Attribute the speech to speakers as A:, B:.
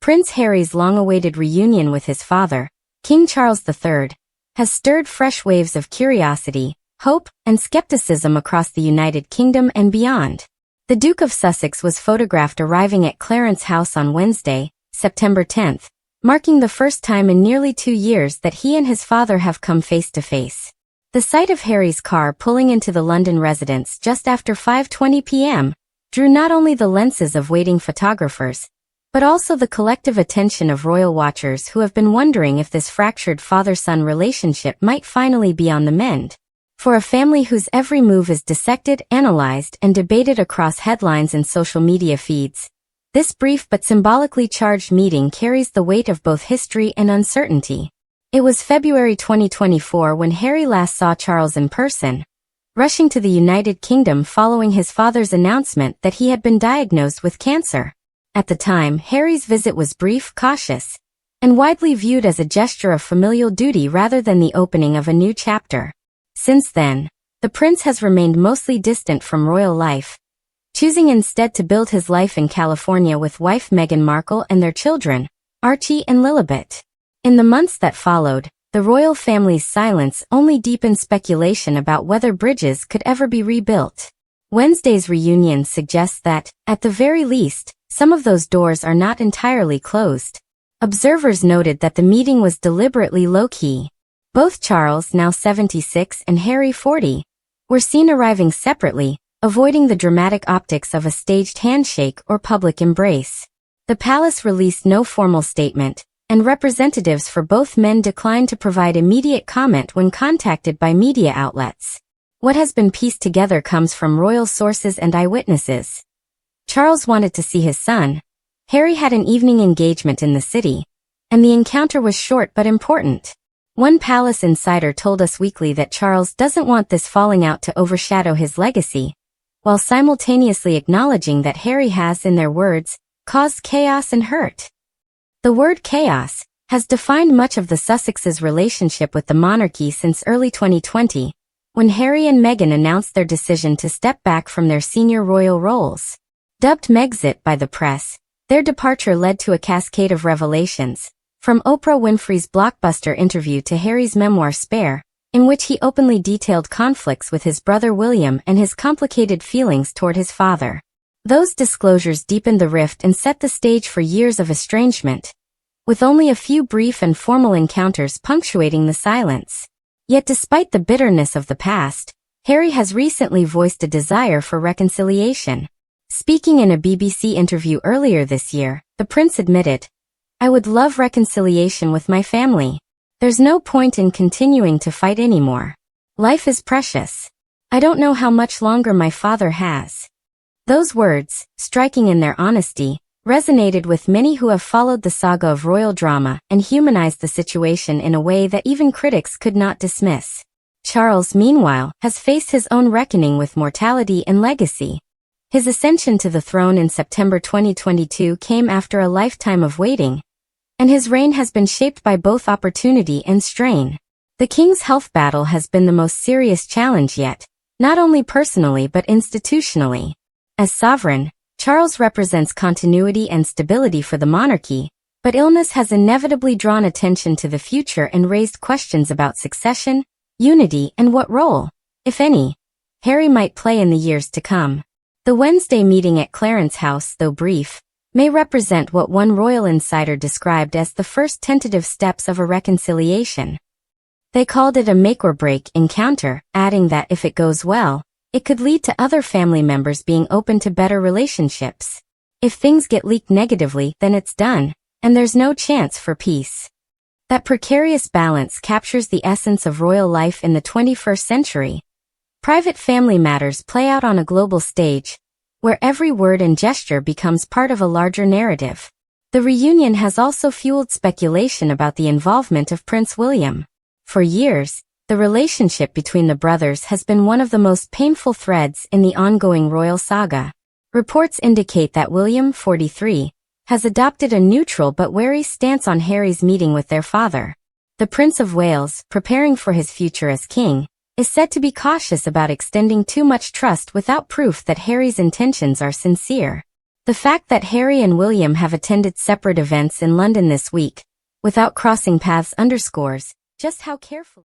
A: Prince Harry's long-awaited reunion with his father, King Charles III, has stirred fresh waves of curiosity, hope, and skepticism across the United Kingdom and beyond. The Duke of Sussex was photographed arriving at Clarence House on Wednesday, September 10, marking the first time in nearly 2 years that he and his father have come face-to-face. The sight of Harry's car pulling into the London residence just after 5:20 p.m. drew not only the lenses of waiting photographers, but also the collective attention of royal watchers who have been wondering if this fractured father-son relationship might finally be on the mend. For a family whose every move is dissected, analyzed, and debated across headlines and social media feeds, this brief but symbolically charged meeting carries the weight of both history and uncertainty. It was February 2024 when Harry last saw Charles in person, rushing to the United Kingdom following his father's announcement that he had been diagnosed with cancer. At the time, Harry's visit was brief, cautious, and widely viewed as a gesture of familial duty rather than the opening of a new chapter. Since then, the prince has remained mostly distant from royal life, choosing instead to build his life in California with wife Meghan Markle and their children, Archie and Lilibet. In the months that followed, the royal family's silence only deepened speculation about whether bridges could ever be rebuilt. Wednesday's reunion suggests that, at the very least, some of those doors are not entirely closed. Observers noted that the meeting was deliberately low-key. Both Charles, now 76, and Harry, 40, were seen arriving separately, avoiding the dramatic optics of a staged handshake or public embrace. The palace released no formal statement, and representatives for both men declined to provide immediate comment when contacted by media outlets. What has been pieced together comes from royal sources and eyewitnesses. Charles wanted to see his son. Harry had an evening engagement in the city, and the encounter was short but important. One palace insider told Us Weekly that Charles doesn't want this falling out to overshadow his legacy, while simultaneously acknowledging that Harry has, in their words, caused chaos and hurt. The word chaos has defined much of the Sussexes' relationship with the monarchy since early 2020, when Harry and Meghan announced their decision to step back from their senior royal roles. Dubbed Megxit by the press, their departure led to a cascade of revelations, from Oprah Winfrey's blockbuster interview to Harry's memoir Spare, in which he openly detailed conflicts with his brother William and his complicated feelings toward his father. Those disclosures deepened the rift and set the stage for years of estrangement, with only a few brief and formal encounters punctuating the silence. Yet despite the bitterness of the past, Harry has recently voiced a desire for reconciliation. Speaking in a BBC interview earlier this year, the prince admitted, "I would love reconciliation with my family. There's no point in continuing to fight anymore. Life is precious. I don't know how much longer my father has." Those words, striking in their honesty, resonated with many who have followed the saga of royal drama and humanized the situation in a way that even critics could not dismiss. Charles, meanwhile, has faced his own reckoning with mortality and legacy. His ascension to the throne in September 2022 came after a lifetime of waiting, and his reign has been shaped by both opportunity and strain. The king's health battle has been the most serious challenge yet, not only personally but institutionally. As sovereign, Charles represents continuity and stability for the monarchy, but illness has inevitably drawn attention to the future and raised questions about succession, unity, and what role, if any, Harry might play in the years to come. The Wednesday meeting at Clarence House, though brief, may represent what one royal insider described as the first tentative steps of a reconciliation. They called it a make-or-break encounter, adding that if it goes well, it could lead to other family members being open to better relationships. If things get leaked negatively, then it's done, and there's no chance for peace. That precarious balance captures the essence of royal life in the 21st century. Private family matters play out on a global stage, where every word and gesture becomes part of a larger narrative. The reunion has also fueled speculation about the involvement of Prince William. For years, the relationship between the brothers has been one of the most painful threads in the ongoing royal saga. Reports indicate that William, 43, has adopted a neutral but wary stance on Harry's meeting with their father. The Prince of Wales, preparing for his future as king, is said to be cautious about extending too much trust without proof that Harry's intentions are sincere. The fact that Harry and William have attended separate events in London this week, without crossing paths underscores just how careful